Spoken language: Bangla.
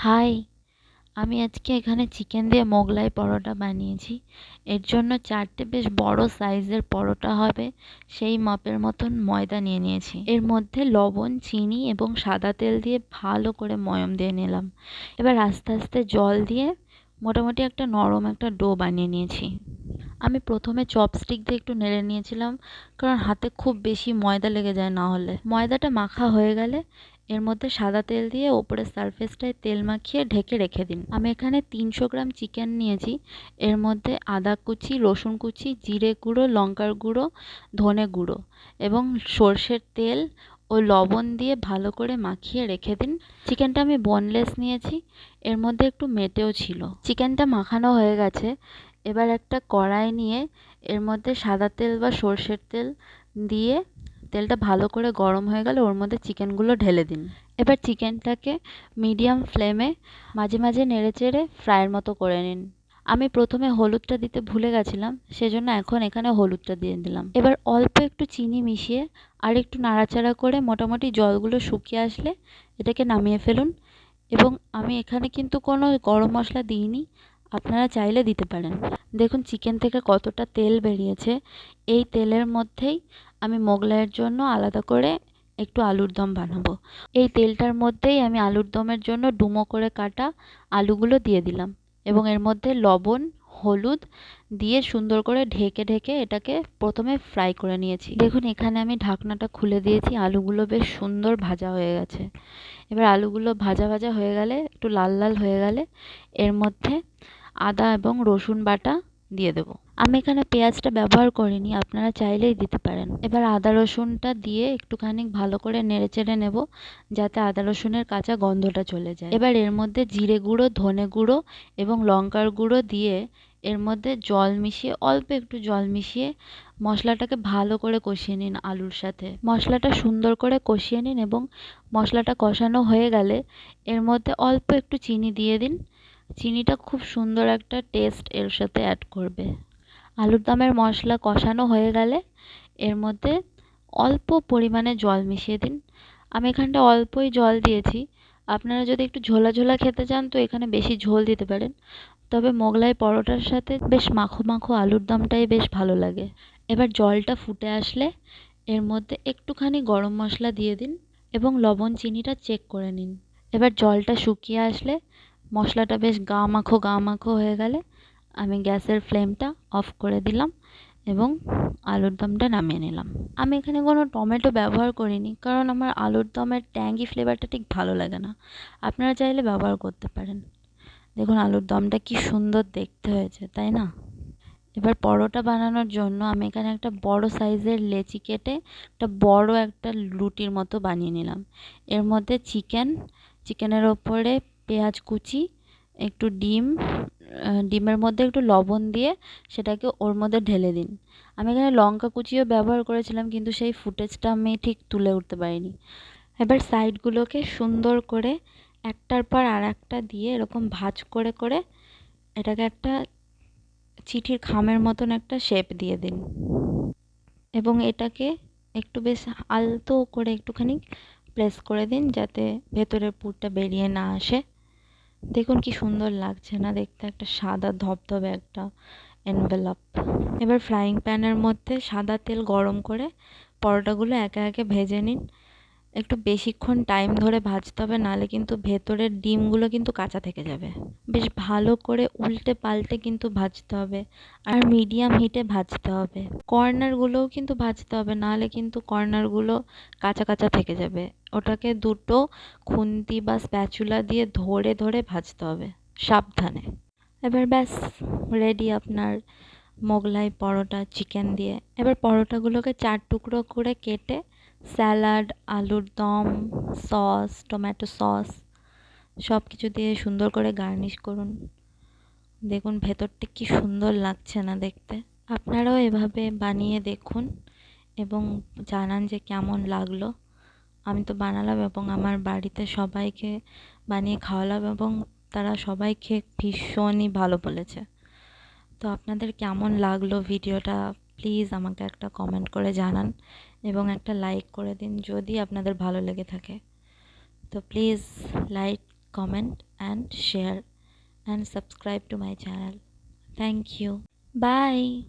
হাই, আমি আজকে এখানে চিকেন দিয়ে মোগলাই পরোটা বানিয়েছি। এর জন্য 4টে বেশ বড় সাইজের পরোটা হবে সেই মাপের মতন ময়দা নিয়ে নিয়েছি। এর মধ্যে লবণ, চিনি এবং সাদা তেল দিয়ে ভালো করে ময়ম দিয়ে নিলাম। এবার আস্তে আস্তে জল দিয়ে মোটামুটি একটা নরম একটা ডো বানিয়ে নিয়েছি। আমি প্রথমে চপস্টিক দিয়ে একটু নেড়ে নিয়েছিলাম, কারণ হাতে খুব বেশি ময়দা লেগে যায় না হলে। ময়দাটা মাখা হয়ে গেলে এর মধ্যে সাদা তেল দিয়ে ওপরের সারফেসটায় তেল মাখিয়ে ঢেকে রেখে দিন। আমি এখানে 300 গ্রাম চিকেন নিয়েছি। এর মধ্যে আদা কুচি, রসুন কুচি, জিরে গুঁড়ো, লঙ্কার গুঁড়ো, ধনে গুঁড়ো এবং সর্ষের তেল ও লবণ দিয়ে ভালো করে মাখিয়ে রেখে দিন। চিকেনটা আমি বোনলেস নিয়েছি, এর মধ্যে একটু মেটেও ছিল। চিকেনটা মাখানো হয়ে গেছে। এবার একটা কড়াই নিয়ে এর মধ্যে সাদা তেল বা সর্ষের তেল দিয়ে তেলটা ভালো করে গরম হয়ে গেলে ওর মধ্যে চিকেনগুলো ঢেলে দিন। এবার চিকেনটাকে মিডিয়াম ফ্লেমে মাঝে মাঝে নেড়েচেড়ে ফ্রাইয়ের মতো করে নিন। আমি প্রথমে হলুদটা দিতে ভুলে গেছিলাম, সেজন্য এখন এখানে হলুদটা দিয়ে দিলাম। এবার অল্প একটু চিনি মিশিয়ে আর একটু নাড়াচাড়া করে মোটামুটি জলগুলো শুকিয়ে আসলে এটাকে নামিয়ে ফেলুন। এবং আমি এখানে কিন্তু কোনো গরম মশলা দিইনি, আপনারা চাইলে দিতে পারেন। দেখুন চিকেন থেকে কতটা তেল বেরিয়েছে। এই তেলের মধ্যেই আমি মোগলাইয়ের জন্য আলাদা করে একটু আলুর দম বানাবো। এই তেলটার মধ্যেই আমি আলুর দমের জন্য ডুমো করে কাটা আলুগুলো দিয়ে দিলাম এবং এর মধ্যে লবণ, হলুদ দিয়ে সুন্দর করে ঢেকে ঢেকে এটাকে প্রথমে ফ্রাই করে নিয়েছি। দেখুন এখানে আমি ঢাকনাটা খুলে দিয়েছি, আলুগুলো বেশ সুন্দর ভাজা হয়ে গেছে। এবার আলুগুলো ভাজা ভাজা হয়ে গেলে, একটু লাল লাল হয়ে গেলে এর মধ্যে আদা এবং রসুন বাটা দিয়ে দেবো। আমি এখানে পেঁয়াজটা ব্যবহার করিনি, আপনারা চাইলেই দিতে পারেন। এবার আদা রসুনটা দিয়ে একটুখানি ভালো করে নেড়েচেড়ে নেব, যাতে আদা রসুনের কাঁচা গন্ধটা চলে যায়। এবার এর মধ্যে জিরে গুঁড়ো, ধনে গুঁড়ো এবং লঙ্কার গুঁড়ো দিয়ে এর মধ্যে জল মিশিয়ে, অল্প একটু জল মিশিয়ে মশলাটাকে ভালো করে কষিয়ে নিন আলুর সাথে। মশলাটা সুন্দর করে কষিয়ে নিন এবং মশলাটা কষানো হয়ে গেলে এর মধ্যে অল্প একটু চিনি দিয়ে দিন। চিনিটা খুব সুন্দর একটা টেস্ট এর সাথে অ্যাড করবে। আলুর দমের মশলা কষানো হয়ে গেলে এর মধ্যে অল্প পরিমাণে জল মিশিয়ে দিন। আমি এখানটা অল্পই জল দিয়েছি, আপনারা যদি একটু ঝোলা ঝোলা খেতে চান তো এখানে বেশি ঝোল দিতে পারেন। তবে মোগলাই পরোটার সাথে বেশ মাখো মাখো আলুর দমটাই বেশ ভালো লাগে। এবার জলটা ফুটে আসলে এর মধ্যে একটুখানি গরম মশলা দিয়ে দিন এবং লবণ চিনিটা চেক করে নিন। এবার জলটা শুকিয়ে আসলে মশলাটা বেশ গা মাখো হয়ে গেলে আমি গ্যাসের ফ্লেমটা অফ করে দিলাম এবং আলুর দমটা নামিয়ে নিলাম। আমি এখানে কোনো টমেটো ব্যবহার করিনি, কারণ আমার আলুর দমের ট্যাঙ্গি ফ্লেভারটা ঠিক ভালো লাগে না। আপনারা চাইলে ব্যবহার করতে পারেন। দেখুন আলুর দমটা কি সুন্দর দেখতে হয়েছে, তাই না? এবার পরোটা বানানোর জন্য আমি এখানে একটা বড় সাইজের লেচি কেটে একটা বড় একটা রুটির মতো বানিয়ে নিলাম। এর মধ্যে চিকেনের ওপরে পেঁয়াজ কুচি, একটু ডিমের মধ্যে একটু লবণ দিয়ে সেটাকে ওর মধ্যে ঢেলে দিন। আমি এখানে লঙ্কা কুচিও ব্যবহার করেছিলাম, কিন্তু সেই ফুটেজটা আমি ঠিক তুলে উঠতে পারিনি। এবার সাইডগুলোকে সুন্দর করে একটার পর আর একটা দিয়ে এরকম ভাঁজ করে করে এটাকে একটা চিঠির খামের মতন একটা শেপ দিয়ে দিন এবং এটাকে একটু বেশ আলতো করে একটুখানি প্রেস করে দিন, যাতে ভেতরের পুরটা বেরিয়ে না আসে। দেখুন কি সুন্দর লাগছে না দেখতে, একটা সাদা ধবধবে একটা এনভেলপ। এবার ফ্রাইং প্যানের মধ্যে সাদা তেল গরম করে পরোটাগুলো একে একে ভেজে নিন। একটু বেশিক্ষণ টাইম ধরে ভাজতে হবে, নাহলে কিন্তু ভেতরের ডিমগুলো কিন্তু কাঁচা থেকে যাবে। বেশ ভালো করে উল্টে পাল্টে কিন্তু ভাজতে হবে, আর মিডিয়াম হিটে ভাজতে হবে। কর্নারগুলোও কিন্তু ভাজতে হবে, নাহলে কিন্তু কর্নারগুলো কাঁচা কাঁচা থেকে যাবে। ওটাকে দুটো খুন্তি বা স্প্যাচুলা দিয়ে ধরে ধরে ভাজতে হবে সাবধানে। এবার ব্যাস রেডি আপনার মোগলাই পরোটা চিকেন দিয়ে। এবার পরোটাগুলোকে 4 টুকরো করে কেটে স্যালাড, আলুর দম, সস, টমেটো সস সব কিছু দিয়ে সুন্দর করে গার্নিশ করুন। দেখুন ভেতরটা কি সুন্দর লাগছে না দেখতে। আপনারাও এভাবে বানিয়ে দেখুন এবং জানান যে কেমন লাগলো। আমি তো বানালাম এবং আমার বাড়িতে সবাইকে বানিয়ে খাওয়ালাম এবং তারা সবাই খেয়ে ভীষণই ভালো বলেছে। তো আপনাদের কেমন লাগলো ভিডিওটা প্লিজ আমাকে একটা কমেন্ট করে জানান এবং একটা লাইক করে দিন যদি আপনাদের ভালো লেগে থাকে। তো please like comment and share and subscribe to my channel. Thank you. Bye.